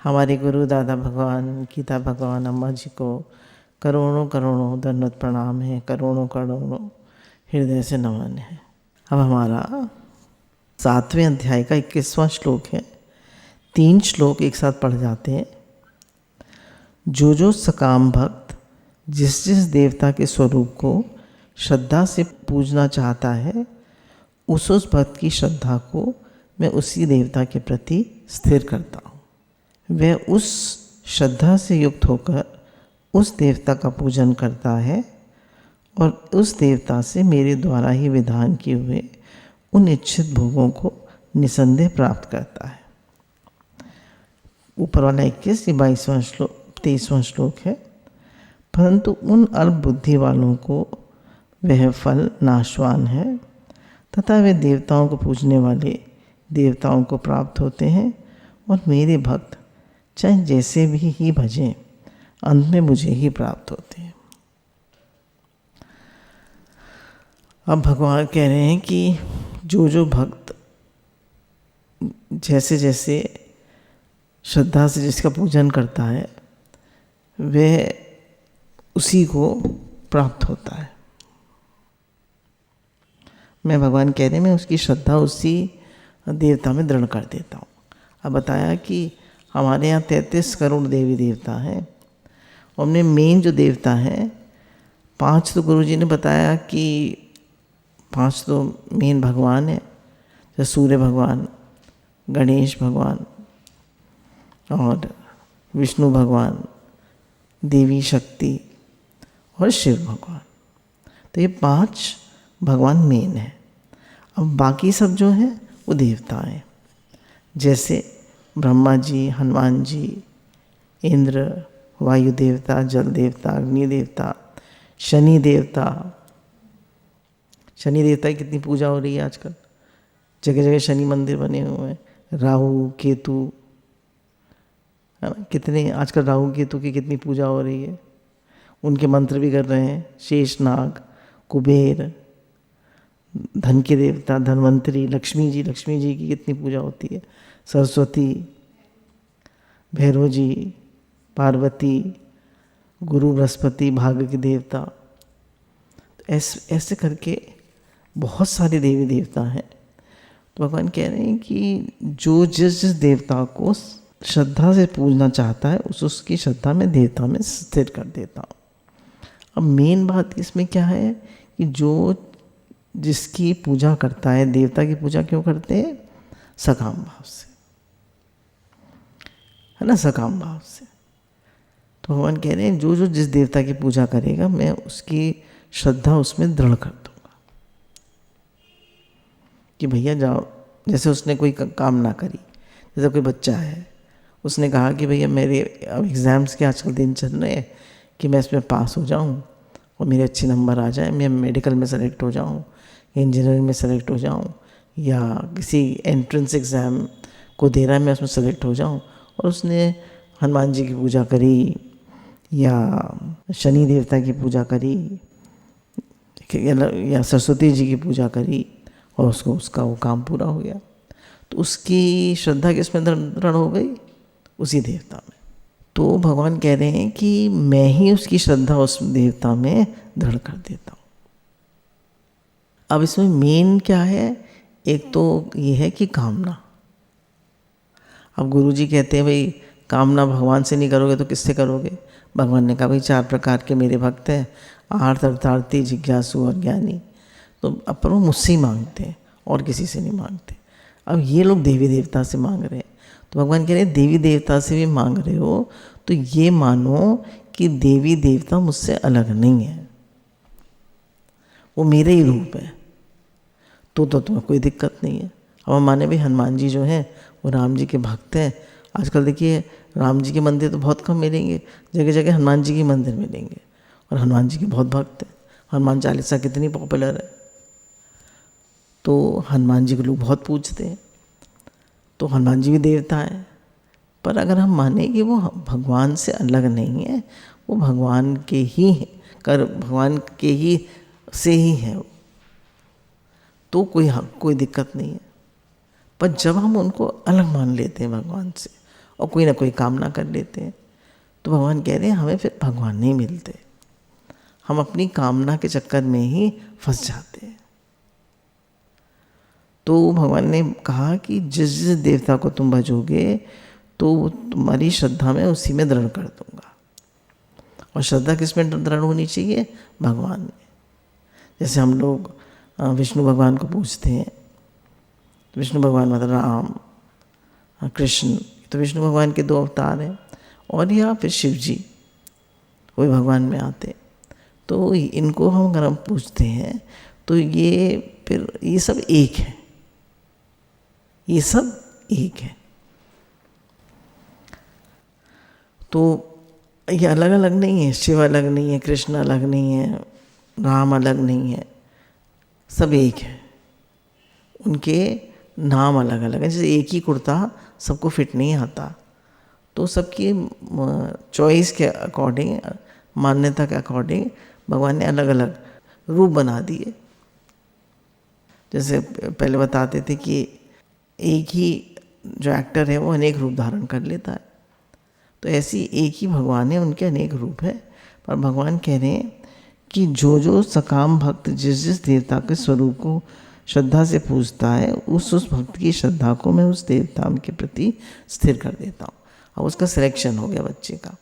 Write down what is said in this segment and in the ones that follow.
हमारे गुरु दादा भगवान गीता भगवान अम्मा जी को करोड़ों करोड़ों दंडवत प्रणाम है, करोड़ों करोड़ों हृदय से नमन है। अब हमारा 7वें अध्याय का 21वां श्लोक है। 3 श्लोक एक साथ पढ़ जाते हैं। जो जो सकाम भक्त जिस जिस देवता के स्वरूप को श्रद्धा से पूजना चाहता है, उस भक्त की श्रद्धा को मैं उसी देवता के प्रति स्थिर करता हूँ। वह उस श्रद्धा से युक्त होकर उस देवता का पूजन करता है और उस देवता से मेरे द्वारा ही विधान किए हुए उन इच्छित भोगों को निसंदेह प्राप्त करता है। ऊपर वाला 21, 22वां श्लोक 23वां श्लोक है। परंतु उन अल्प बुद्धि वालों को वह फल नाशवान है तथा वे देवताओं को पूजने वाले देवताओं को प्राप्त होते हैं और मेरे भक्त चाहे जैसे भी ही भजें अंत में मुझे ही प्राप्त होते हैं। अब भगवान कह रहे हैं कि जो जो भक्त जैसे जैसे श्रद्धा से जिसका पूजन करता है वह उसी को प्राप्त होता है। मैं भगवान कह रहे हैं मैं उसकी श्रद्धा उसी देवता में दृढ़ कर देता हूँ। अब बताया कि हमारे यहाँ 33 करोड़ देवी देवता हैं और हमने मेन जो देवता हैं 5 तो गुरुजी ने बताया कि 5 तो मेन भगवान है, जैसे सूर्य भगवान, गणेश भगवान और विष्णु भगवान, देवी शक्ति और शिव भगवान। तो ये 5 भगवान मेन है। अब बाकी सब जो हैं वो देवता हैं, जैसे ब्रह्मा जी, हनुमान जी, इंद्र, वायु देवता, जल देवता, अग्नि देवता, शनि देवता। शनि देवता की कितनी पूजा हो रही है आजकल, जगह जगह शनि मंदिर बने हुए हैं। राहु केतु, है ना, कितने आजकल राहु केतु की कितनी पूजा हो रही है, उनके मंत्र भी कर रहे हैं। शेषनाग, कुबेर, धन के देवता धनवंतरी, लक्ष्मी जी की कितनी पूजा होती है। सरस्वती, भैरव जी, पार्वती, गुरु बृहस्पति, भाग्य के देवता। ऐसे करके बहुत सारे देवी देवता हैं। तो भगवान कह रहे हैं कि जो जिस जिस देवता को श्रद्धा से पूजना चाहता है उसकी श्रद्धा में देवता में स्थिर कर देता हूँ। अब मेन बात इसमें क्या है कि जो जिसकी पूजा करता है, देवता की पूजा क्यों करते हैं? सकाम भाव से, है ना, सकाम भाव से। तो भगवान कह रहे हैं जो जो जिस देवता की पूजा करेगा मैं उसकी श्रद्धा उसमें दृढ़ कर दूंगा। कि भैया जाओ, जैसे उसने कोई काम ना करी, जैसे कोई बच्चा है उसने कहा कि भैया मेरे अब एग्ज़ाम्स के आजकल दिन चल रहे हैं कि मैं इसमें पास हो जाऊं और मेरे अच्छे नंबर आ जाए, मैं मेडिकल में सेलेक्ट हो जाऊं, इंजीनियरिंग में सेलेक्ट हो जाऊं, या किसी एंट्रेंस एग्ज़ाम को दे रहा है मैं उसमें सेलेक्ट हो जाऊं। और उसने हनुमान जी की पूजा करी या शनि देवता की पूजा करी या सरस्वती जी की पूजा करी और उसका वो काम पूरा हो गया। तो उसकी श्रद्धा किसमें दृढ़ हो गई? उसी देवता में। तो भगवान कह रहे हैं कि मैं ही उसकी श्रद्धा उस देवता में दृढ़ कर देता हूँ। अब इसमें मेन क्या है? एक तो ये है कि कामना। अब गुरुजी कहते हैं भाई कामना भगवान से नहीं करोगे तो किससे करोगे? भगवान ने कहा भाई 4 प्रकार के मेरे भक्त हैं, आर्त, अर्थार्थी, जिज्ञासु और ज्ञानी। तो अपन वो मुझसे ही मांगते हैं और किसी से नहीं मांगते। अब ये लोग देवी देवता से मांग रहे हैं, तो भगवान कह रहे हैं देवी देवता से भी मांग रहे हो तो ये मानो कि देवी देवता मुझसे अलग नहीं है, वो मेरे ही रूप है। तो तुम्हें कोई दिक्कत नहीं है। अब हम माने भाई हनुमान जी जो हैं वो राम जी के भक्त हैं। आजकल देखिए राम जी के मंदिर तो बहुत कम मिलेंगे, जगह जगह हनुमान जी के मंदिर मिलेंगे और हनुमान जी के बहुत भक्त हैं। हनुमान चालीसा कितनी पॉपुलर है, तो हनुमान जी को लोग बहुत पूजते हैं। तो हनुमान जी भी देवता हैं, पर अगर हम माने कि वो भगवान से अलग नहीं है, वो भगवान के ही भगवान के ही से ही है, तो कोई दिक्कत नहीं है। पर जब हम उनको अलग मान लेते हैं भगवान से और कोई ना कोई कामना कर लेते हैं। तो भगवान कह रहे हैं हमें फिर भगवान नहीं मिलते, हम अपनी कामना के चक्कर में ही फंस जाते हैं। तो भगवान ने कहा कि जिस जिस देवता को तुम भजोगे तो तुम्हारी श्रद्धा में उसी में दृढ़ कर दूंगा। और श्रद्धा किस में दृढ़ होनी चाहिए? भगवान में। जैसे हम लोग विष्णु भगवान को पूजते हैं, विष्णु भगवान मतलब राम, कृष्ण, तो विष्णु भगवान के 2 अवतार हैं, और या फिर शिव जी, वो भगवान में आते। तो इनको हम अगर हम पूजते हैं तो ये सब एक है, ये सब एक है। तो ये अलग अलग नहीं है, शिव अलग नहीं है, कृष्ण अलग नहीं है, राम अलग नहीं है, सब एक है। उनके नाम अलग अलग है। जैसे एक ही कुर्ता सबको फिट नहीं आता, तो सबकी चॉइस के अकॉर्डिंग, मान्यता के अकॉर्डिंग भगवान ने अलग अलग रूप बना दिए। जैसे पहले बताते थे कि एक ही जो एक्टर है वो अनेक रूप धारण कर लेता है, तो ऐसी एक ही भगवान है, उनके अनेक रूप है। पर भगवान कह रहे हैं कि जो जो सकाम भक्त जिस जिस देवता के स्वरूप को श्रद्धा से पूजता है, उस भक्त की श्रद्धा को मैं उस देवता के प्रति स्थिर कर देता हूँ। अब उसका सिलेक्शन हो गया बच्चे का।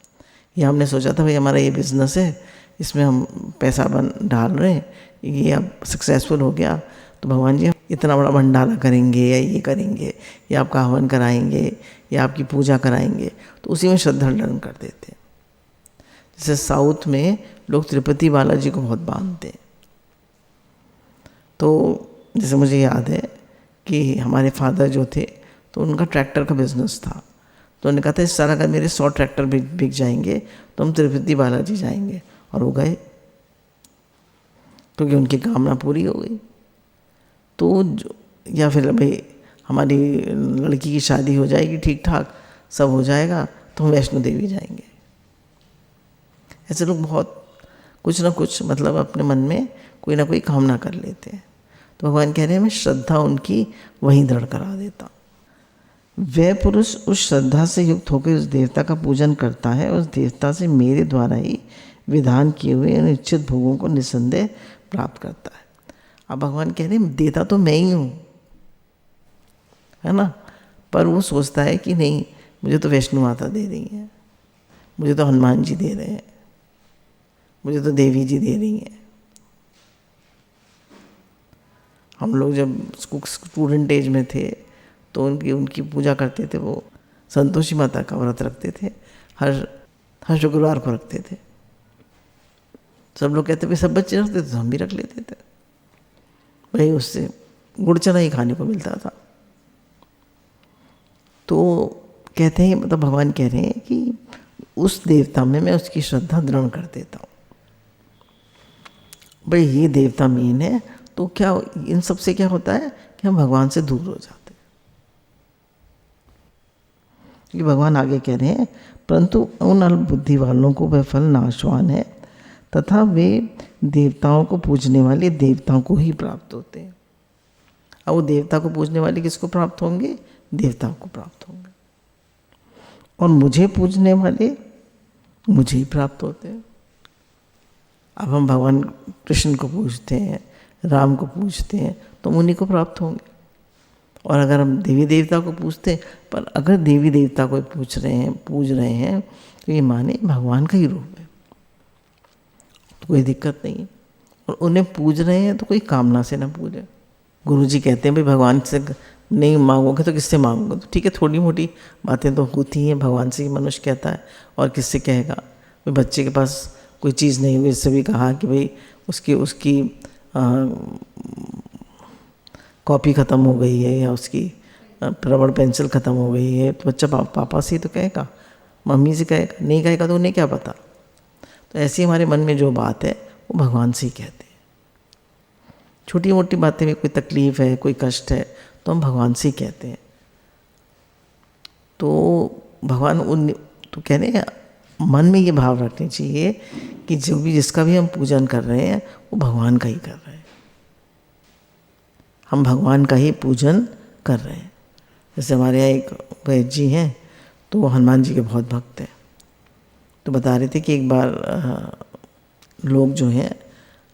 ये हमने सोचा था भाई हमारा ये बिज़नेस है, इसमें हम पैसा डाल रहे हैं, ये अब सक्सेसफुल हो गया तो भगवान जी इतना बड़ा भंडारा करेंगे या ये करेंगे या आपका हवन कराएंगे या आपकी पूजा कराएंगे, तो उसी में श्रद्धा धारण कर देते हैं। जैसे साउथ में लोग तिरुपति बालाजी को बहुत मानते हैं। तो जैसे मुझे याद है कि हमारे फादर जो थे तो उनका ट्रैक्टर का बिजनेस था, तो उन्होंने कहा था इस साल अगर मेरे 100 ट्रैक्टर बिक जाएंगे तो हम तिरुपति बालाजी जाएंगे, और वो गए क्योंकि उनकी कामना पूरी हो गई। तो या फिर भाई हमारी लड़की की शादी हो जाएगी, ठीक ठाक सब हो जाएगा तो हम वैष्णो देवी जाएंगे। ऐसे लोग बहुत कुछ ना कुछ मतलब अपने मन में कोई ना कोई कामना कर लेते हैं। तो भगवान कह रहे हैं मैं श्रद्धा उनकी वहीं दृढ़ करा देता हूँ। वह पुरुष उस श्रद्धा से युक्त होकर उस देवता का पूजन करता है, उस देवता से मेरे द्वारा ही विधान किए हुए निश्चित भोगों को निसंदेह प्राप्त करता है। अब भगवान कह रहे हैं देता तो मैं ही हूँ, है ना, पर वो सोचता है कि नहीं मुझे तो वैष्णो माता दे रही है, मुझे तो हनुमान जी दे रहे हैं, मुझे तो देवी जी दे रही हैं। हम लोग जब स्टूडेंट एज में थे तो उनकी पूजा करते थे, वो संतोषी माता का व्रत रखते थे, हर शुक्रवार को रखते थे। सब लोग कहते भाई सब बच्चे रखते थे तो हम भी रख लेते थे, भाई उससे गुड़ चना ही खाने को मिलता था। तो कहते हैं मतलब भगवान कह रहे हैं कि उस देवता में मैं उसकी श्रद्धा दृढ़ कर देता हूँ। भाई ये देवता मेन है, तो क्या इन सब से क्या होता है कि हम भगवान से दूर हो जाते हैं। क्योंकि भगवान आगे कह रहे हैं परंतु उन अल्प बुद्धि वालों को वह फल नाशवान है तथा वे देवताओं को पूजने वाले देवताओं को ही प्राप्त होते हैं। अब वो देवता को पूजने वाले किसको प्राप्त होंगे? देवताओं को प्राप्त होंगे। और मुझे पूजने वाले मुझे ही प्राप्त होते हैं। अब हम भगवान कृष्ण को पूजते हैं, राम को पूजते हैं, तो हम उन्हीं को प्राप्त होंगे। और अगर हम देवी देवता को पूजते हैं, पर अगर देवी देवता को पूज रहे हैं तो ये माने भगवान का ही रूप है, तो कोई दिक्कत नहीं है। और उन्हें पूज रहे हैं तो कोई कामना से ना पूजे। गुरुजी कहते हैं भाई भगवान से नहीं मांगोगे तो किससे मांगोगे? तो ठीक है, थोड़ी मोटी बातें तो होती हैं, भगवान से ही मनुष्य कहता है, और किससे कहेगा? भाई बच्चे के पास कोई चीज़ नहीं हुई, इससे भी कहा कि भाई उसकी कॉपी ख़त्म हो गई है या उसकी रबड़ पेंसिल ख़त्म हो गई है, तो बच्चा पापा से ही तो कहेगा, मम्मी से कहेगा, नहीं कहेगा तो उन्हें क्या पता। तो ऐसी हमारे मन में जो बात है वो भगवान से ही कहते हैं। छोटी मोटी बातें में कोई तकलीफ़ है, कोई कष्ट है, तो हम भगवान से ही कहते हैं। तो भगवान तो कह रहे हैं मन में ये भाव रखने चाहिए कि जो भी जिसका भी हम पूजन कर रहे हैं वो भगवान का ही कर रहे हैं, हम भगवान का ही पूजन कर रहे हैं। जैसे हमारे यहाँ एक वैद्य जी हैं, तो वो हनुमान जी के बहुत भक्त हैं। तो बता रहे थे कि एक बार लोग जो हैं,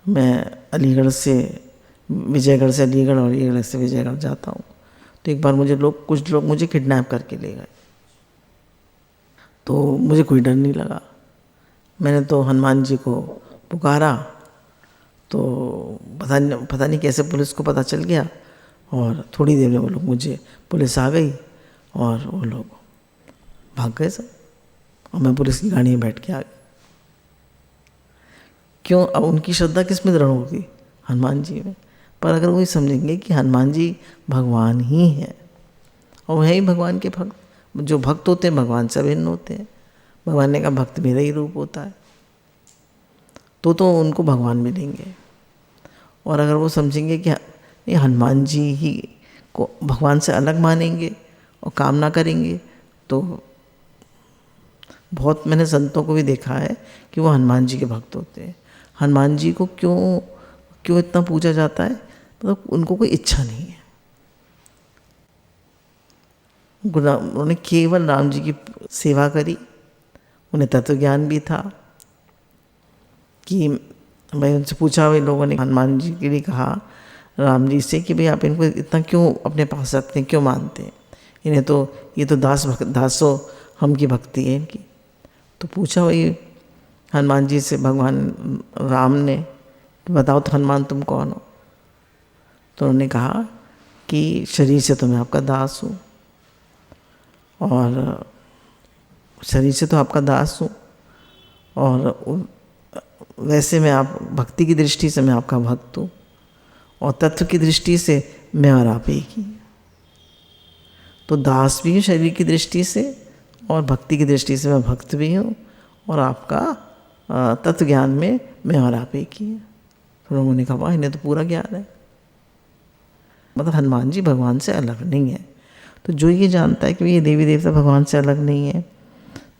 मैं अलीगढ़ से विजयगढ़ से अलीगढ़ और अलीगढ़ से विजयगढ़ जाता हूँ, तो एक बार कुछ लोग मुझे किडनैप करके ले गए। तो मुझे कोई डर नहीं लगा, मैंने तो हनुमान जी को पुकारा, तो पता नहीं कैसे पुलिस को पता चल गया, और थोड़ी देर में वो लोग पुलिस आ गई और वो लोग भाग गए सब, और मैं पुलिस की गाड़ी में बैठ के आ गया। क्यों? अब उनकी श्रद्धा किस में दृढ़ होगी? हनुमान जी में। पर अगर वो समझेंगे कि हनुमान जी भगवान ही हैं, और वह ही भगवान के भक्त, जो भक्त होते हैं भगवान से भिन्न होते हैं, भगवान ने कहा भक्त मेरा ही रूप होता है, तो उनको भगवान मिलेंगे। और अगर वो समझेंगे कि ये हनुमान जी ही को भगवान से अलग मानेंगे और काम ना करेंगे, तो बहुत मैंने संतों को भी देखा है कि वो हनुमान जी के भक्त होते हैं। हनुमान जी को क्यों इतना पूजा जाता है? मतलब उनको कोई इच्छा नहीं है, उन्होंने केवल राम जी की सेवा करी। उन्हें तत्व ज्ञान भी था कि मैं उनसे पूछा, भाई लोगों ने हनुमान जी के लिए कहा राम जी से कि भाई आप इनको इतना क्यों अपने पास रखते हैं, क्यों मानते हैं इन्हें, तो ये तो दासो हम की भक्ति है इनकी। तो पूछा भाई हनुमान जी से भगवान राम ने, बताओ तो हनुमान तुम कौन हो? तो उन्होंने कहा कि शरीर से तो मैं आपका दास हूँ, और शरीर से तो आपका दास हूँ, और वैसे मैं आप भक्ति की दृष्टि से मैं आपका भक्त हूँ, और तत्व की दृष्टि से मैं और आप एक ही। तो दास भी हूँ शरीर की दृष्टि से, और भक्ति की दृष्टि से मैं भक्त भी हूँ, और आपका तत्व ज्ञान में मैं और आप एक ही हैं। तो लोगों ने कहा वाह, इन्हें तो पूरा ज्ञान है, मतलब हनुमान जी भगवान से अलग नहीं है। तो जो ये जानता है कि ये देवी देवता भगवान से अलग नहीं है,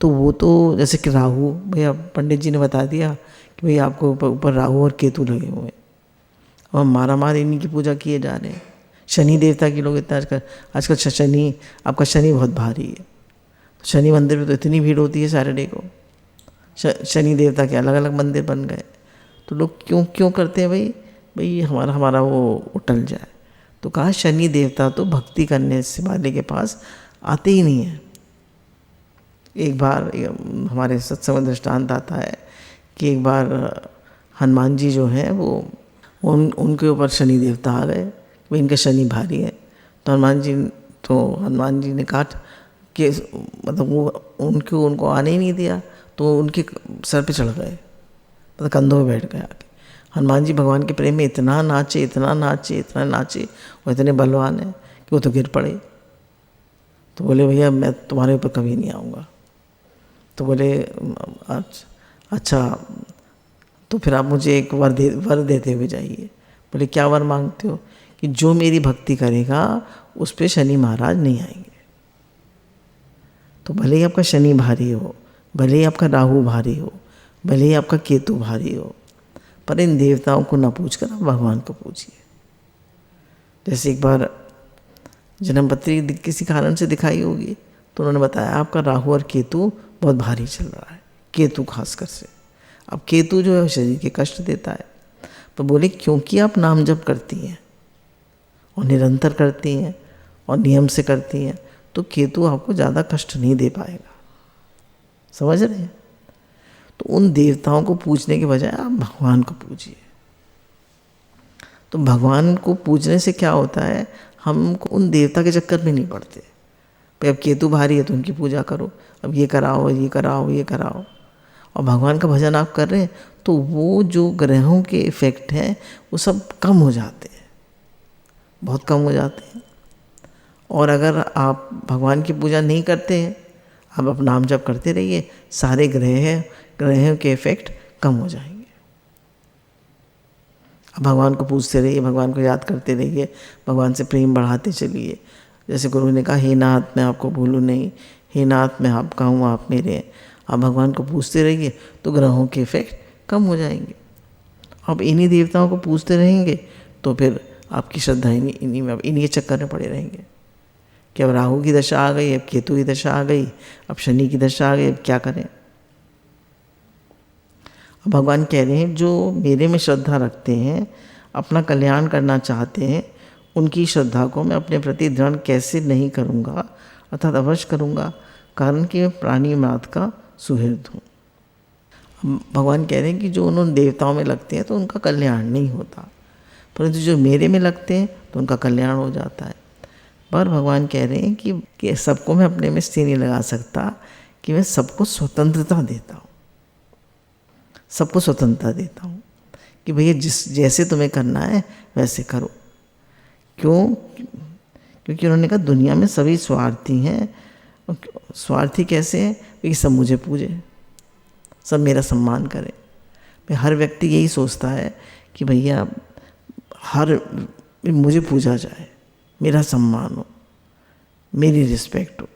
तो वो तो जैसे कि राहु, भैया पंडित जी ने बता दिया कि भाई आपको ऊपर राहु और केतु लगे हुए हैं, और मारा इन्हीं की पूजा किए जा रहे हैं। शनि देवता की लोग इतना आजकल शनि, आपका शनि बहुत भारी है, तो शनि मंदिर में तो इतनी भीड़ होती है सैटरडे को, शनि देवता के अलग अलग मंदिर बन गए। तो लोग क्यों करते हैं? भाई हमारा वो टल जाए। तो कहा शनि देवता तो भक्ति करने से वाले के पास आते ही नहीं है। एक बार हमारे सत्संग में दृष्टांत आता है कि एक बार हनुमान जी जो हैं वो उनके ऊपर शनि देवता आ गए, भाई इनका शनि भारी है। तो हनुमान जी ने कहा कि मतलब वो उनको आने ही नहीं दिया, तो उनके सर पे चढ़ गए, मतलब कंधों में बैठ गए आके। हनुमान जी भगवान के प्रेम में इतना नाचे, और इतने बलवान हैं कि वो तो गिर पड़े। तो बोले भैया मैं तुम्हारे ऊपर कभी नहीं आऊँगा। तो बोले अच्छा, तो फिर आप मुझे एक वर देते हुए जाइए। बोले क्या वर मांगते हो? कि जो मेरी भक्ति करेगा उस पर शनि महाराज नहीं आएंगे। तो भले ही आपका शनि भारी हो, भले ही आपका राहु भारी हो, भले ही आपका केतु भारी हो, पर इन देवताओं को ना पूछ कर आप भगवान को पूछिए। जैसे एक बार जन्मपत्री किसी कारण से दिखाई होगी, तो उन्होंने बताया आपका राहु और केतु बहुत भारी चल रहा है, केतु खासकर से। अब केतु जो है शरीर के कष्ट देता है। तो बोले क्योंकि आप नाम जप करती हैं और निरंतर करती हैं और नियम से करती हैं, तो केतु आपको ज़्यादा कष्ट नहीं दे पाएगा। समझ रहे हैं? तो उन देवताओं को पूछने के बजाय आप भगवान को पूजिए। तो भगवान को पूजने से क्या होता है, हम उन देवता के चक्कर में नहीं पड़ते। भाई अब केतु भारी है तो उनकी पूजा करो, अब ये कराओ, ये कराओ, ये कराओ, और भगवान का भजन आप कर रहे हैं, तो वो जो ग्रहों के इफेक्ट हैं वो सब कम हो जाते हैं, बहुत कम हो जाते हैं। और अगर आप भगवान की पूजा नहीं करते हैं, आप नाम जप करते रहिए, सारे ग्रहों के इफेक्ट कम हो जाएंगे। अब भगवान को पूछते रहिए, भगवान को याद करते रहिए, भगवान से प्रेम बढ़ाते चलिए। जैसे गुरु ने कहा हे नाथ मैं आपको भूलूँ नहीं, हे नाथ मैं आपका हूँ आप मेरे हैं। आप भगवान को पूछते रहिए तो ग्रहों के इफेक्ट कम हो जाएंगे। आप इन्हीं देवताओं को पूछते रहेंगे तो फिर आपकी श्रद्धा इन्हीं के चक्कर में पड़े रहेंगे कि अब राहु की दशा आ गई, अब केतु की दशा आ गई, अब शनि की दशा आ गई, अब क्या करें। अब भगवान कह रहे हैं जो मेरे में श्रद्धा रखते हैं, अपना कल्याण करना चाहते हैं, उनकी श्रद्धा को मैं अपने प्रति दृढ़ कैसे नहीं करूँगा, अर्थात अवश्य करूँगा, कारण कि मैं प्राणी मात का सुहृद हूँ। भगवान कह रहे हैं कि जो उन्होंने देवताओं में लगते हैं तो उनका कल्याण नहीं होता, परंतु जो मेरे में लगते हैं तो उनका कल्याण हो जाता है। पर भगवान कह रहे हैं कि सबको मैं अपने में स्थिर नहीं लगा सकता, कि मैं सबको स्वतंत्रता देता हूँ, सबको स्वतंत्रता देता हूँ कि भैया जैसे तुम्हें करना है वैसे करो। क्यों? क्योंकि उन्होंने कहा दुनिया में सभी स्वार्थी हैं। स्वार्थी कैसे हैं? कि सब मुझे पूजे, सब मेरा सम्मान करें। हर व्यक्ति यही सोचता है कि भैया मुझे पूजा जाए, मेरा सम्मान हो, मेरी रिस्पेक्ट हो।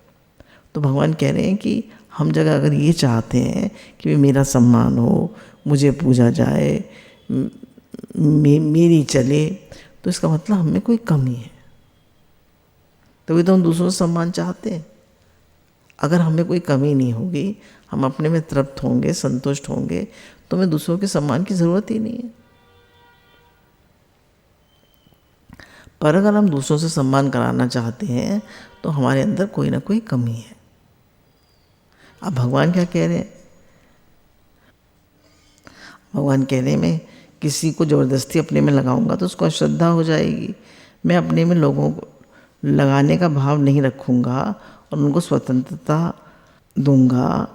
तो भगवान कह रहे हैं कि हम जगह अगर ये चाहते हैं कि मेरा सम्मान हो, मुझे पूजा जाए, मेरी चले, तो इसका मतलब हमें कोई कमी है। तभी तो हम दूसरों से सम्मान चाहते हैं। अगर हमें कोई कमी नहीं होगी, हम अपने में तृप्त होंगे, संतुष्ट होंगे, तो हमें दूसरों के सम्मान की ज़रूरत ही नहीं है। पर अगर हम दूसरों से सम्मान कराना चाहते हैं तो हमारे अंदर कोई ना कोई कमी है। अब भगवान क्या कह रहे हैं? भगवान कह रहे हैं मैं किसी को ज़बरदस्ती अपने में लगाऊंगा तो उसको अश्रद्धा हो जाएगी। मैं अपने में लोगों को लगाने का भाव नहीं रखूंगा और उनको स्वतंत्रता दूंगा,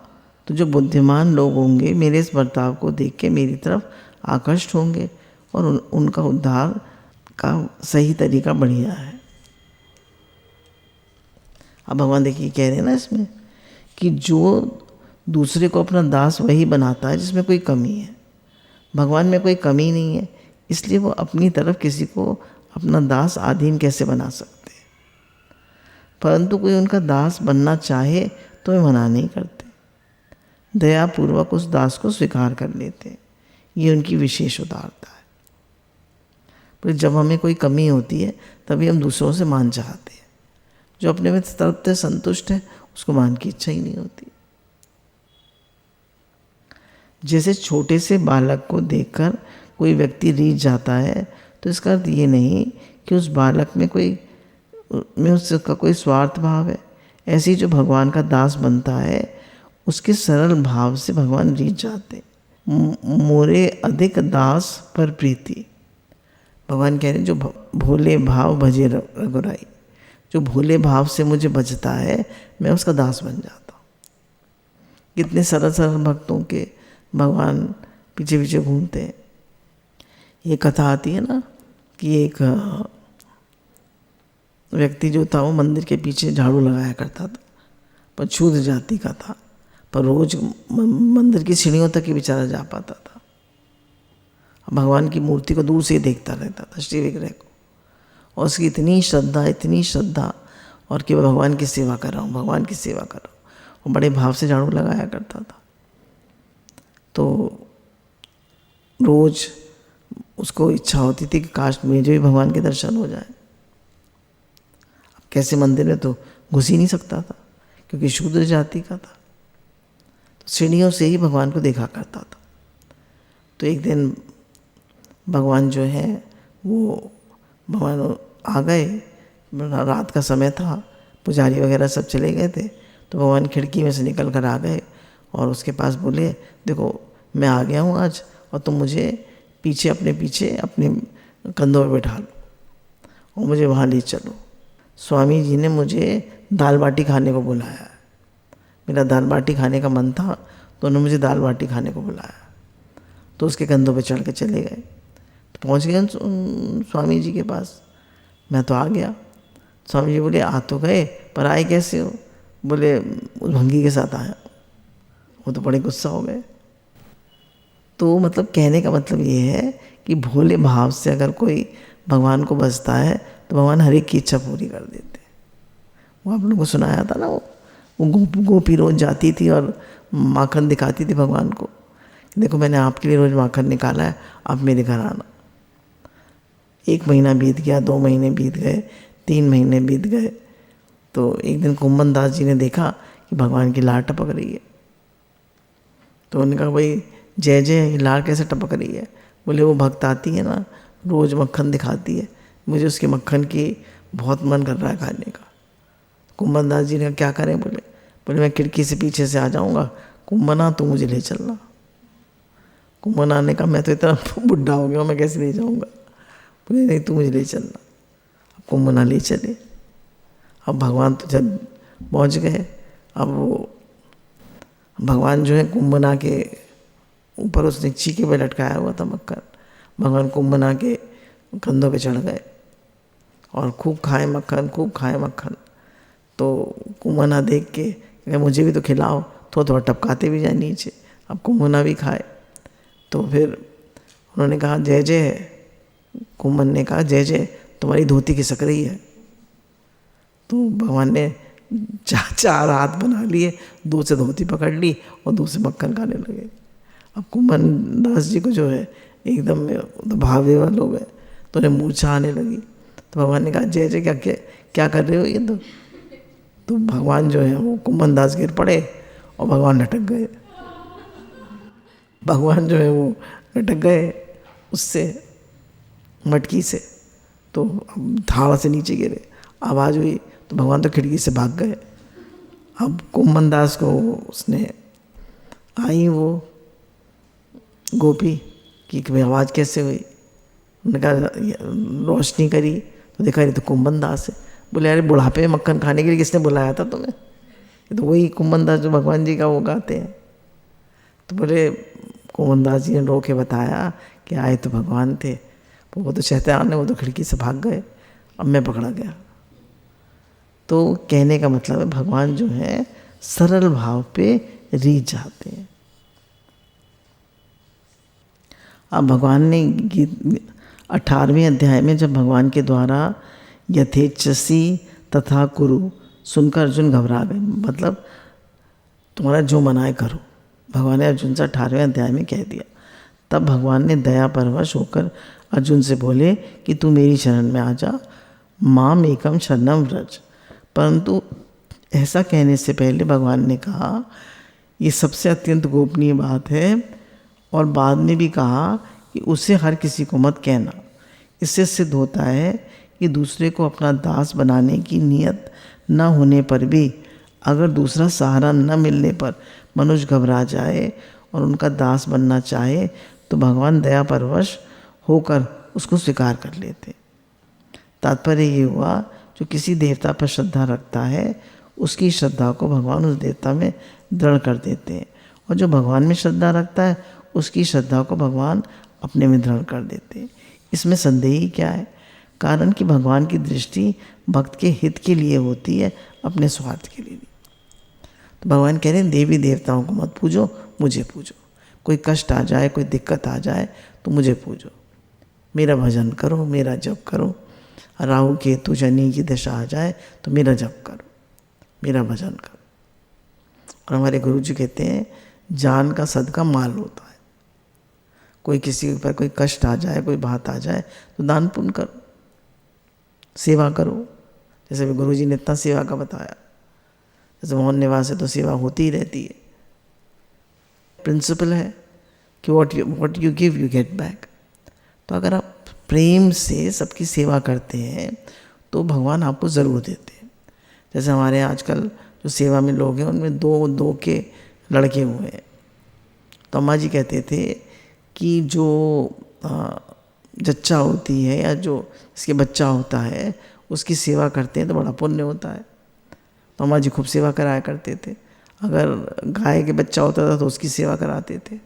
तो जो बुद्धिमान लोग होंगे मेरे इस बर्ताव को देख के मेरी तरफ आकर्षित होंगे और उनका उद्धार का सही तरीका बढ़िया है। अब भगवान देखिए कह रहे हैं ना इसमें कि जो दूसरे को अपना दास वही बनाता है जिसमें कोई कमी है। भगवान में कोई कमी नहीं है, इसलिए वो अपनी तरफ किसी को अपना दास अधीन कैसे बना सकते। परंतु कोई उनका दास बनना चाहे तो वे मना नहीं करते, दयापूर्वक उस दास को स्वीकार कर लेते। ये उनकी विशेष उदारता है। पर जब हमें कोई कमी होती है तभी हम दूसरों से मान चाहते हैं। जो अपने में तृप्त है, संतुष्ट है, उसको मान की इच्छा ही नहीं होती। जैसे छोटे से बालक को देखकर कोई व्यक्ति रीझ जाता है, तो इसका अर्थ ये नहीं कि उस बालक में उसका कोई स्वार्थ भाव है। ऐसे ही जो भगवान का दास बनता है उसके सरल भाव से भगवान रीझ जाते। मोरे अधिक दास पर प्रीति। भगवान कह रहे हैं जो भोले भाव भजे रघुराई, जो भोले भाव से मुझे बचता है मैं उसका दास बन जाता हूँ। कितने सरल सरल भक्तों के भगवान पीछे पीछे घूमते हैं। ये कथा आती है ना कि एक व्यक्ति जो था वो मंदिर के पीछे झाड़ू लगाया करता था, पर शूद्र जाति का था, पर रोज मंदिर की सीढ़ियों तक ही बेचारा जा पाता था। भगवान की मूर्ति को दूर से ही देखता रहता था, श्री विग्रह को, और उसकी इतनी श्रद्धा और कि भगवान की सेवा कर रहा हूँ, भगवान की सेवा कर रहा हूँ, और बड़े भाव से झाड़ू लगाया करता था। तो रोज उसको इच्छा होती थी कि काश मुझे भी भगवान के दर्शन हो जाए। अब कैसे मंदिर में तो घुस ही नहीं सकता था क्योंकि शूद्र जाति का था, तो सीढ़ियों से ही भगवान को देखा करता था। तो एक दिन भगवान जो है वो भगवान आ गए, रात का समय था, पुजारी वगैरह सब चले गए थे, तो भगवान खिड़की में से निकल कर आ गए और उसके पास बोले देखो मैं आ गया हूँ आज, और तुम मुझे अपने कंधों पर बैठा लो और मुझे वहाँ ले चलो। स्वामी जी ने मुझे दाल बाटी खाने को बुलाया है, मेरा दाल बाटी खाने का मन था तो उन्होंने मुझे दाल बाटी खाने को बुलाया। तो उसके कंधों पे चढ़ के चले गए, तो पहुँच गए स्वामी जी के पास। मैं तो आ गया। स्वामी जी बोले आ तो गए, पर आए कैसे हो? बोले उस भंगी के साथ आया। वो तो बड़े गुस्सा हो गए। तो मतलब कहने का मतलब ये है कि भोले भाव से अगर कोई भगवान को बसता है तो भगवान हर एक की इच्छा पूरी कर देते। वो आप लोगों को सुनाया था ना, वो गोपी रोज जाती थी और माखन दिखाती थी भगवान को, देखो मैंने आपके लिए रोज माखन निकाला है, आप मेरे घर आना। 1 महीना बीत गया, 2 महीने बीत गए, 3 महीने बीत गए, तो एक दिन कुम्भन दास जी ने देखा कि भगवान की लार टपक रही है। तो उन्होंने कहा भाई जय जय, ये लार कैसे टपक रही है? बोले वो भक्त आती है ना, रोज़ मक्खन दिखाती है, मुझे उसके मक्खन की बहुत मन कर रहा है खाने का। कुम्भन दास जी ने कहा क्या करें? बोले मैं खिड़की से पीछे से आ जाऊँगा, कुम्भना तू मुझे ले चलना। कुम्भना ने कहा मैं तो इतना बुढ़ा हो गया, मैं कैसे ले जाऊँगा? बोले नहीं तू मुझे ले चलना। अब कुम्भना ले चले। अब भगवान तो जब पहुँच गए, अब वो भगवान जो है कुम्भना के ऊपर उसने चीखे पे लटकाया हुआ था मक्खन, भगवान कुम्भना के कंधों पे चढ़ गए और खूब खाए मक्खन, खूब खाए मक्खन। तो कुम्भना देख के मुझे भी तो खिलाओ, थोड़ा थोड़ा टपकाते भी जाए नीचे। अब कुम्भना भी खाए। तो फिर उन्होंने कहा जय जय, कुम्भन ने कहा जय जय तुम्हारी धोती खिसक रही है। तो भगवान ने चार हाथ बना लिए, दो से धोती पकड़ ली और दो से मक्खन खाने लगे। अब कुम्भन दास जी को जो है एकदम तो भावे वाले हो गए, तो उन्हें मूर्छा आने लगी। तो भगवान ने कहा जय जय क्या कर रहे हो ये? तो भगवान जो है वो कुम्भन दास गिर पड़े और भगवान लटक गए। भगवान जो है वो लटक गए उससे, मटकी से। तो धाड़ से नीचे गिरे, आवाज़ हुई तो भगवान तो खिड़की से भाग गए। अब कुम्भन दास को उसने आई वो गोपी कि भाई आवाज़ कैसे हुई? उन्होंने कहा रोशनी करी तो देखा ये तो कुम्भन दास है। बोले अरे बुढ़ापे में मक्खन खाने के लिए किसने बुलाया था तुम्हें? ये तो वही कुम्भन दास जो भगवान जी का वो गाते हैं। तो बोले कुम्भन दास जी ने रो के बताया कि आए तो भगवान थे, वो तो शैतान है, वो तो खिड़की से भाग गए, अब मैं पकड़ा गया। तो कहने का मतलब है भगवान जो है सरल भाव पे रीझ जाते हैं। अब भगवान ने 18वें अध्याय में जब भगवान के द्वारा यथेच्छसी तथा कुरु सुनकर अर्जुन घबरा गए, मतलब तुम्हारा जो मना है करो, भगवान ने अर्जुन से 18वें अध्याय में कह दिया। तब भगवान ने दया परवश होकर अर्जुन से बोले कि तू मेरी शरण में आ जा, माम एकम शरणम व्रज। परंतु ऐसा कहने से पहले भगवान ने कहा ये सबसे अत्यंत गोपनीय बात है, और बाद में भी कहा कि उसे हर किसी को मत कहना। इससे सिद्ध होता है कि दूसरे को अपना दास बनाने की नीयत न होने पर भी अगर दूसरा सहारा न मिलने पर मनुष्य घबरा जाए और उनका दास बनना चाहे तो भगवान दया परवश होकर उसको स्वीकार कर लेते। तात्पर्य ये हुआ जो किसी देवता पर श्रद्धा रखता है उसकी श्रद्धा को भगवान उस देवता में दृढ़ कर देते हैं, और जो भगवान में श्रद्धा रखता है उसकी श्रद्धा को भगवान अपने में दृढ़ कर देते हैं। इसमें संदेह ही क्या है? कारण कि भगवान की दृष्टि भक्त के हित के लिए होती है, अपने स्वार्थ के लिए नहीं। तो भगवान कह रहे हैं देवी देवताओं को मत पूजो, मुझे पूजो। कोई कष्ट आ जाए, कोई दिक्कत आ जाए तो मुझे पूजो, मेरा भजन करो, मेरा जप करो। राहु केतु शनि की दशा आ जाए तो मेरा जप करो, मेरा भजन करो। और हमारे गुरु जी कहते हैं जान का सदका माल होता है। कोई किसी पर कोई कष्ट आ जाए, कोई बात आ जाए तो दान पुण्य करो, सेवा करो। जैसे भी गुरु जी ने इतना सेवा का बताया, जैसे मोहन निवास है तो सेवा होती ही रहती है। प्रिंसिपल है कि what you give you get back. तो अगर आप प्रेम से सबकी सेवा करते हैं तो भगवान आपको ज़रूर देते हैं। जैसे हमारे आजकल जो सेवा में लोग हैं उनमें दो के लड़के हुए हैं। तो अम्मा जी कहते थे कि जो जच्चा होती है या जो इसके बच्चा होता है उसकी सेवा करते हैं तो बड़ा पुण्य होता है। तो अम्मा जी खूब सेवा कराया करते थे। अगर गाय के बच्चा होता था तो उसकी सेवा कराते थे,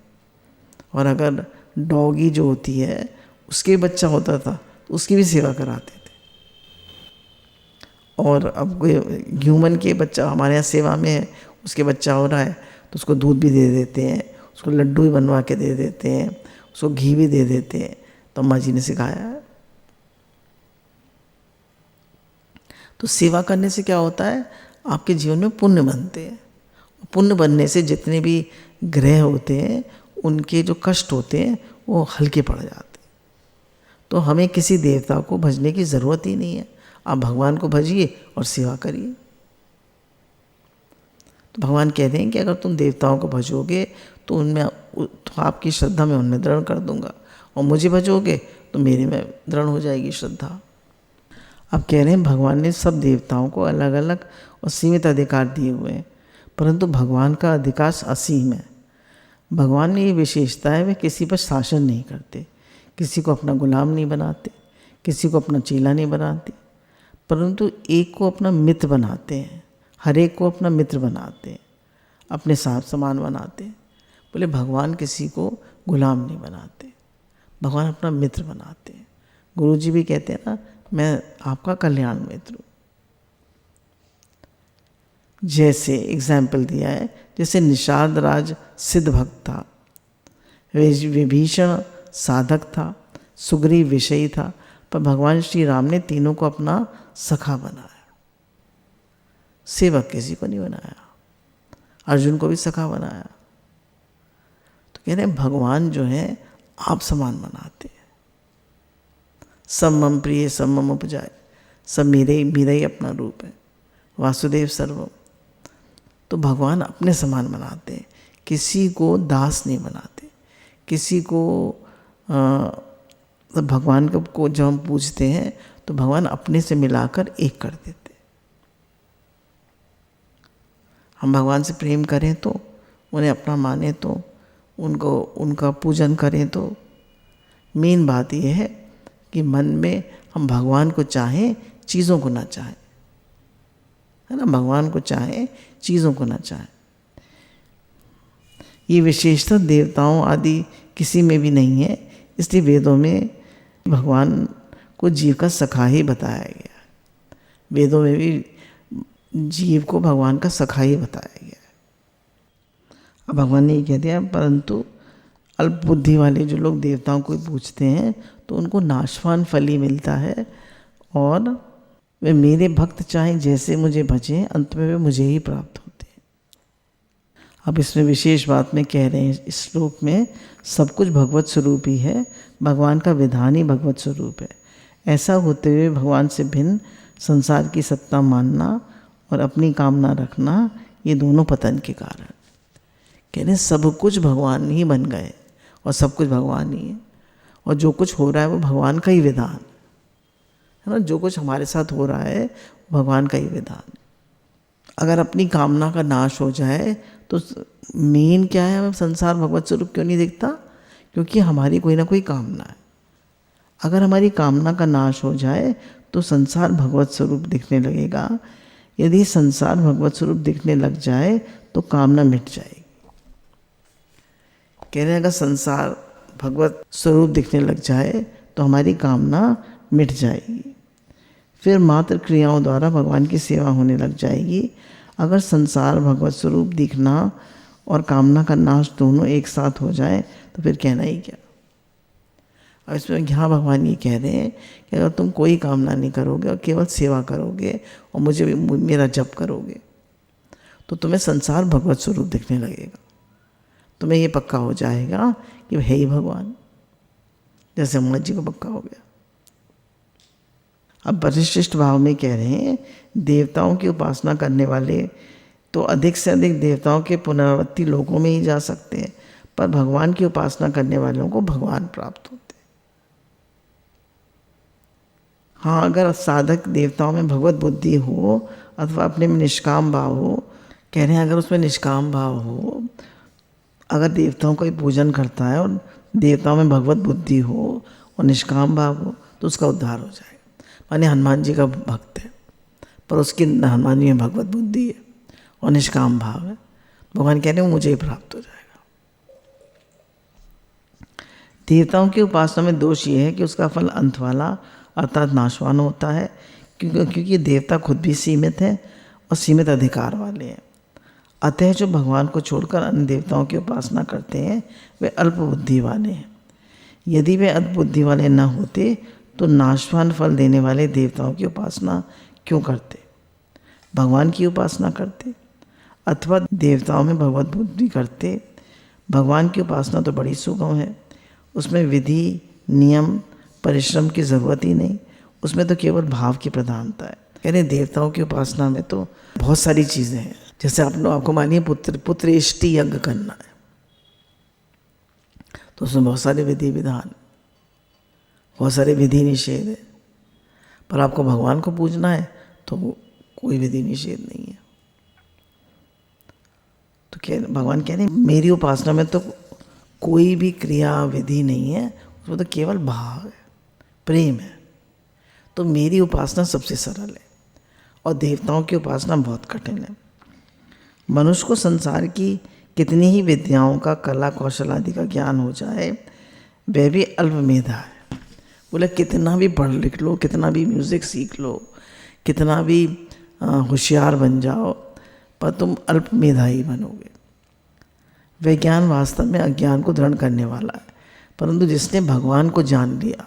और अगर डॉगी जो होती है उसके बच्चा होता था तो उसकी भी सेवा कराते थे। और अब कोई ह्यूमन के बच्चा हमारे यहाँ सेवा में है, उसके बच्चा हो रहा है तो उसको दूध भी दे देते हैं, उसको लड्डू भी बनवा के दे देते हैं, उसको घी भी दे देते हैं। तो अम्मा जी ने सिखाया है। तो सेवा करने से क्या होता है, आपके जीवन में पुण्य बनते हैं। पुण्य बनने से जितने भी ग्रह होते हैं उनके जो कष्ट होते हैं वो हल्के पड़ जाते हैं। तो हमें किसी देवता को भजने की ज़रूरत ही नहीं है, आप भगवान को भजिए और सेवा करिए। भगवान कहते हैं कि अगर तुम देवताओं को भजोगे तो उनमें तो आपकी श्रद्धा मैं उनमें दृढ़ कर दूंगा, और मुझे भजोगे तो मेरे में दृढ़ हो जाएगी श्रद्धा। अब कह रहे हैं भगवान ने सब देवताओं को अलग अलग और सीमित अधिकार दिए हुए हैं, परंतु भगवान का अधिकार असीम है। भगवान में ये विशेषता है, वे किसी पर शासन नहीं करते, किसी को अपना गुलाम नहीं बनाते, किसी को अपना चेला नहीं बनाते, परंतु एक को अपना मित्र बनाते हैं, हर एक को अपना मित्र बनाते हैं, अपने साथ समान बनाते हैं। बोले भगवान किसी को गुलाम नहीं बनाते, भगवान अपना मित्र बनाते हैं। गुरु जी भी कहते हैं ना, मैं आपका कल्याण मित्र हूँ। जैसे एग्जाम्पल दिया है, जैसे निषाद राज सिद्ध भक्त था, विभीषण साधक था, सुग्रीव विषयी था, पर भगवान श्री राम ने तीनों को अपना सखा बनाया, सेवक किसी को नहीं बनाया। अर्जुन को भी सखा बनाया। तो कह रहे हैं भगवान जो है आप समान बनाते हैं। सब मम प्रिय सब मम उपजाए, सब मेरा ही अपना रूप है, वासुदेव सर्वम। तो भगवान अपने समान बनाते हैं, किसी को दास नहीं बनाते, किसी को तो भगवान को जब हम पूजते हैं तो भगवान अपने से मिलाकर एक कर देते। हम भगवान से प्रेम करें तो, उन्हें अपना माने तो, उनका पूजन करें तो, मेन बात यह है कि मन में हम भगवान को चाहें, चीज़ों को ना चाहें, है ना। भगवान को चाहें, चीज़ों को ना चाहें। ये विशेषता देवताओं आदि किसी में भी नहीं है, इसलिए वेदों में भगवान को जीव का सखा ही बताया गया है। वेदों में भी जीव को भगवान का सखा ही बताया गया है। अब भगवान ने ये कह दिया, परंतु अल्प बुद्धि वाले जो लोग देवताओं को पूछते हैं तो उनको नाशवान फल ही मिलता है, और वे मेरे भक्त चाहें जैसे मुझे भजें, अंत में वे मुझे ही प्राप्त होते हैं। अब इसमें विशेष बात में कह रहे हैं, इस श्लोक में सब कुछ भगवत स्वरूप ही है, भगवान का विधान ही भगवत स्वरूप है। ऐसा होते हुए भगवान से भिन्न संसार की सत्ता मानना और अपनी कामना रखना, ये दोनों पतन के कारण। कह रहे सब कुछ भगवान ही बन गए और सब कुछ भगवान ही है, और जो कुछ हो रहा है वो भगवान का ही विधान है ना। जो कुछ हमारे साथ हो रहा है भगवान का ही विधान। अगर अपनी कामना का नाश हो जाए तो मेन क्या है, हमें संसार भगवत स्वरूप क्यों नहीं दिखता? क्योंकि हमारी कोई ना कोई कामना है। अगर हमारी कामना का नाश हो जाए तो संसार भगवत स्वरूप दिखने लगेगा। यदि संसार भगवत स्वरूप दिखने लग जाए तो कामना मिट जाएगी। कह रहे हैं अगर संसार भगवत स्वरूप दिखने लग जाए तो हमारी कामना मिट जाएगी, फिर मात्र क्रियाओं द्वारा भगवान की सेवा होने लग जाएगी। अगर संसार भगवत स्वरूप दिखना और कामना का नाश दोनों एक साथ हो जाए तो फिर कहना ही क्या। और इसमें यहाँ भगवान ये कह रहे हैं कि अगर तुम कोई कामना नहीं करोगे और केवल सेवा करोगे और मुझे मेरा जप करोगे तो तुम्हें संसार भगवत स्वरूप दिखने लगेगा। तुम्हें ये पक्का हो जाएगा कि है ही भगवान, जैसे हनुमान जी को पक्का हो गया। अब परिशिष्ट भाव में कह रहे हैं देवताओं की उपासना करने वाले तो अधिक से अधिक देवताओं के पुनरावृत्ति लोकों में ही जा सकते हैं, पर भगवान की उपासना करने वालों को भगवान प्राप्त होते हैं। हाँ, अगर साधक देवताओं में भगवत बुद्धि हो अथवा अपने में निष्काम भाव हो, कह रहे हैं अगर उसमें निष्काम भाव हो, अगर देवताओं का ही पूजन करता है और देवताओं में भगवत बुद्धि हो और निष्काम भाव हो तो उसका उद्धार हो जाएगा। माने हनुमान जी का भक्त है पर उसकी हनुमान जी में भगवत बुद्धि है और निष्काम भाव है, भगवान कह रहे हैं मुझे ही प्राप्त हो जाएगा। देवताओं की उपासना में दोष ये है कि उसका फल अंत वाला अर्थात नाशवान होता है, क्योंकि देवता खुद भी सीमित हैं और सीमित अधिकार वाले हैं। अतः जो भगवान को छोड़कर अन्य देवताओं की उपासना करते हैं वे अल्प बुद्धि वाले हैं। यदि वे अल्प बुद्धि वाले न होते तो नाशवान फल देने वाले देवताओं की उपासना क्यों करते, भगवान की उपासना करते अथवा देवताओं में भगवत बुद्धि करते। भगवान की उपासना तो बड़ी सुगम है, उसमें विधि नियम परिश्रम की ज़रूरत ही नहीं, उसमें तो केवल भाव की प्रधानता है। कह रहे देवताओं की उपासना में तो बहुत सारी चीज़ें हैं, जैसे आपको मानिए पुत्रेष्टि यज्ञ करना है, तो उसमें बहुत सारे विधि विधान, बहुत सारे विधि निषेध है। पर आपको भगवान को पूजना है तो कोई विधि निषेध नहीं है। तो भगवान कह रहे हैं मेरी उपासना में तो कोई भी क्रिया विधि नहीं है, उसमें तो केवल भाव है, प्रेम है। तो मेरी उपासना सबसे सरल है और देवताओं की उपासना बहुत कठिन है। मनुष्य को संसार की कितनी ही विद्याओं का, कला कौशल आदि का ज्ञान हो जाए, वह भी अल्प मेधा है। बोले कितना भी पढ़ लिख लो, कितना भी म्यूज़िक सीख लो, कितना भी होशियार बन जाओ, पर तुम अल्प मेधा ही बनोगे। वह ज्ञान वास्तव में अज्ञान को दृढ़ करने वाला है, परंतु जिसने भगवान को जान लिया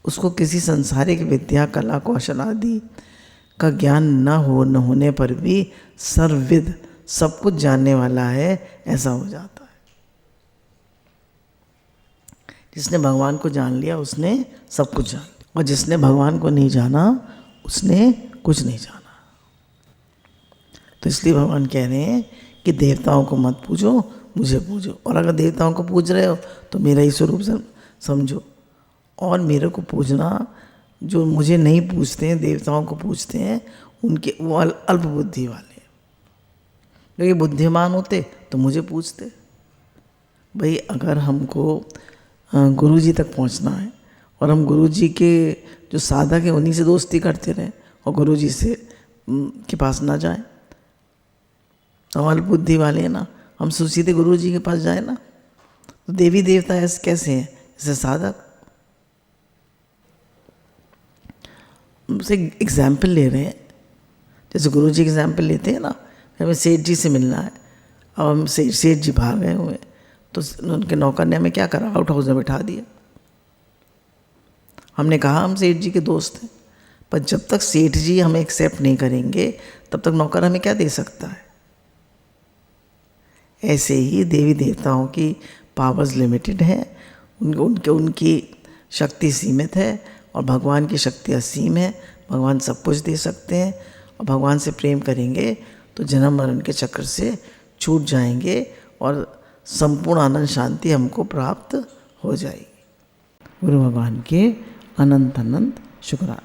उसको किसी संसारिक विद्या, कला कौशल आदि का ज्ञान न होने पर भी सर्वविद, सब कुछ जानने वाला है, ऐसा हो जाता है। जिसने भगवान को जान लिया उसने सब कुछ जान लिया, और जिसने भगवान को नहीं जाना उसने कुछ नहीं जाना। तो इसलिए भगवान कह रहे हैं कि देवताओं को मत पूजो, मुझे पूजो। और अगर देवताओं को पूज रहे हो तो मेरा ही स्वरूप समझो, और मेरे को पूजना, जो मुझे नहीं पूजते हैं, देवताओं को पूजते हैं, उनके वो अल्प बुद्धि वाले। क्योंकि बुद्धिमान होते तो मुझे पूछते। भाई अगर हमको गुरु जी तक पहुंचना है और हम गुरु जी के जो साधक हैं उन्हीं से दोस्ती करते रहें और गुरु जी से के पास ना जाएं, हम अल्प बुद्धि वाले हैं ना, हम सीधे गुरु जी के पास जाए ना। तो देवी देवता ऐसे कैसे हैं? जैसे साधक। से एग्जाम्पल ले रहे हैं, जैसे गुरु जी एग्जाम्पल लेते हैं ना, हमें सेठ जी से मिलना है, अब हम सेठ जी भाग गए हुए, तो उनके नौकर ने हमें क्या करा, आउट हाउस में बिठा दिया। हमने कहा हम सेठ जी के दोस्त हैं, पर जब तक सेठ जी हमें एक्सेप्ट नहीं करेंगे तब तक नौकर हमें क्या दे सकता है। ऐसे ही देवी देवताओं की पावर्स लिमिटेड हैं, उनकी शक्ति सीमित है और भगवान की शक्ति असीम है। भगवान सब कुछ दे सकते हैं और भगवान से प्रेम करेंगे तो जन्म मरण के चक्र से छूट जाएंगे और संपूर्ण आनंद शांति हमको प्राप्त हो जाएगी। गुरु भगवान के अनंत अनंत शुक्राना।